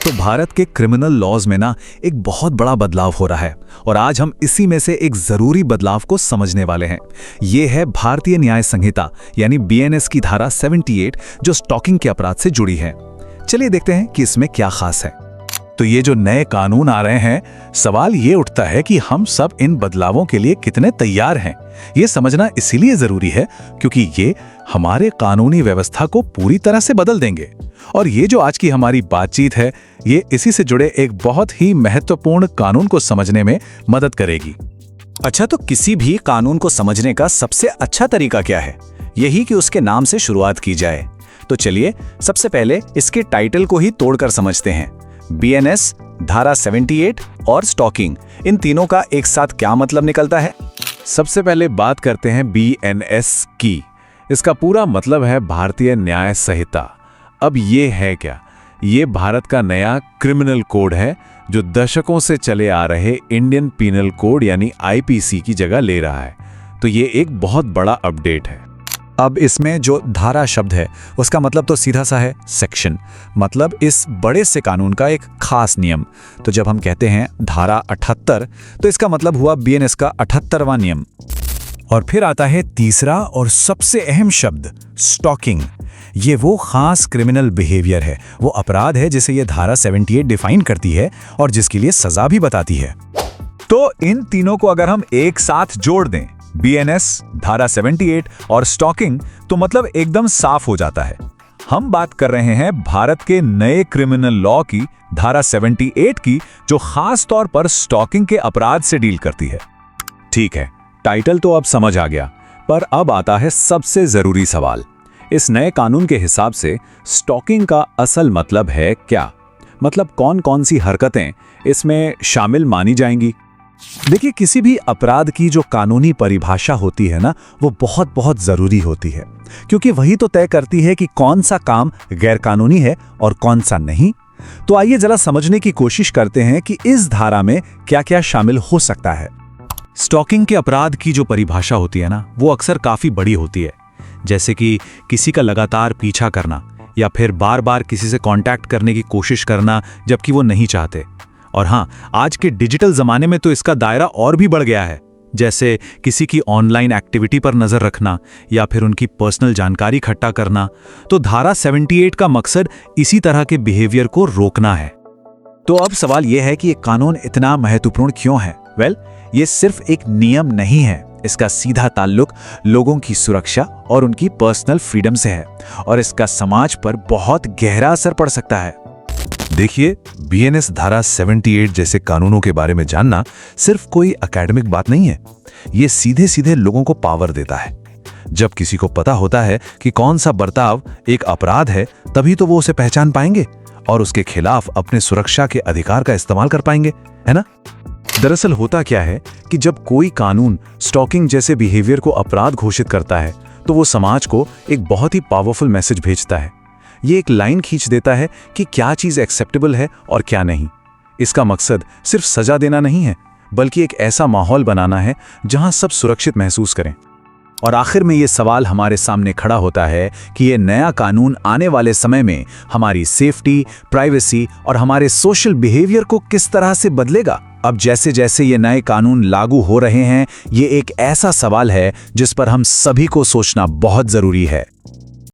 तो भारत के criminal laws में ना एक बहुत बड़ा बदलाव हो रहा है और आज हम इसी में से एक जरूरी बदलाव को समझने वाले हैं। ये है भारतीय न्याय संहिता यानी बीएनएस की धारा 78 जो स्टॉकिंग के अपराध से जुड़ी है। चलिए देखते हैं कि इसमें क्या खास है। तो ये जो नए कानून आ रहे हैं, सवाल ये उठता है कि हम सब इन बदलावों के लिए कितने तैयार हैं। ये समझना इसीलिए जरूरी है क्योंकि ये हमारे कानूनी व्यवस्था को पूरी तरह से बदल देंगे। और ये जो आज की हमारी बातचीत है, ये इसी से जुड़े एक बहुत ही महत्वपूर्ण कानून को समझने में मदद करेगी। अच्छा, तो किसी भी कानून को समझने का सबसे अच्छा तरीका क्या है? यही कि उसके नाम से शुरुआत की जाए। तो चलिए सबसे पहले इसके टाइटल को ही तोड़कर समझते हैं। बीएनएस, धारा 78 और स्टॉकिंग, इन तीनों का एक साथ क्या मतलब निकलता है? सबसे पहले बात करते हैं बीएनएस की। इसका पूरा मतलब है भारतीय न्याय संहिता। अब ये है क्या? ये भारत का नया क्रिमिनल कोड है जो दशकों से चले आ रहे इंडियन पीनल कोड यानी आईपीसी की जगह ले रहा है। तो ये एक बहुत बड़ा अपडेट है। अब इसमें जो धारा शब्द है उसका मतलब तो सीधा सा है सेक्शन, मतलब इस बड़े से कानून का एक खास नियम। तो जब हम कहते हैं धारा 78 तो इसका मतलब हुआ बीएनएस का 78वां नियम। और फिर आता है तीसरा और सबसे अहम शब्द, स्टॉकिंग। ये वो खास क्रिमिनल बिहेवियर है, वो अपराध है जिसे ये धारा 78 डिफाइन करती है और जिसके लिए सजा भी बताती है। तो इन तीनों को अगर हम एक साथ जोड़ दें, बीएनएस, धारा 78 और स्टॉकिंग, तो मतलब एकदम साफ हो जाता है। हम बात कर रहे हैं भारत के नए क्रिमिनल लॉ की, धारा 78 की, जो खास तौर पर स्टॉकिंग के अपराध से डील करती है। ठीक है, टाइटल तो अब समझ आ गया, पर अब आता है सबसे जरूरी सवाल। इस नए कानून के हिसाब से स्टॉकिंग का असल मतलब है क्या? मतलब कौन कौन सी हरकतें इसमें शामिल मानी जाएंगी? देखिए, किसी भी अपराध की जो कानूनी परिभाषा होती है ना, वो बहुत बहुत जरूरी होती है, क्योंकि वही तो तय करती है कि कौन सा काम गैरकानूनी है और कौन सा नहीं। तो आइए जरा समझने की कोशिश करते हैं कि इस धारा में क्या क्या शामिल हो सकता है। स्टॉकिंग के अपराध की जो परिभाषा होती है ना, वो अक्सर काफी बड़ी होती है, जैसे कि किसी का लगातार पीछा करना या फिर बार बार किसी से कांटेक्ट करने की कोशिश करना जबकि वो नहीं चाहते। और हाँ, आज के डिजिटल जमाने में तो इसका दायरा और भी बढ़ गया है, जैसे किसी की ऑनलाइन एक्टिविटी पर नजर रखना या फिर उनकी पर्सनल जानकारी इकट्ठा करना। तो धारा 78 का मकसद इसी तरह के बिहेवियर को रोकना है। तो अब सवाल यह है कि ये कानून इतना महत्वपूर्ण क्यों है? ये सिर्फ एक नियम नहीं है, इसका सीधा ताल्लुक लोगों की सुरक्षा और उनकी पर्सनल फ्रीडम से है और इसका समाज पर बहुत गहरा असर पड़ सकता है। देखिए, बीएनएस धारा 78 जैसे कानूनों के बारे में जानना सिर्फ कोई एकेडमिक बात नहीं है। ये सीधे सीधे लोगों को पावर देता है। जब किसी को पता होता है कि कौन सा बर्ताव एक अपराध है, तभी तो वो उसे पहचान पाएंगे और उसके खिलाफ अपने सुरक्षा के अधिकार का इस्तेमाल कर पाएंगे, है ना? दरअसल होता क्या है कि जब कोई कानून स्टॉकिंग जैसे बिहेवियर को अपराध घोषित करता है, तो वो समाज को एक बहुत ही पावरफुल मैसेज भेजता है। ये एक लाइन खींच देता है कि क्या चीज एक्सेप्टेबल है और क्या नहीं। इसका मकसद सिर्फ सजा देना नहीं है, बल्कि एक ऐसा माहौल बनाना है जहां सब सुरक्षित महसूस करें। और आखिर में ये सवाल हमारे सामने खड़ा होता है कि ये नया कानून आने वाले समय में हमारी सेफ्टी, प्राइवेसी और हमारे सोशल बिहेवियर को किस तरह से बदलेगा। अब जैसे जैसे ये नए कानून लागू हो रहे हैं, ये एक ऐसा सवाल है जिस पर हम सभी को सोचना बहुत जरूरी है।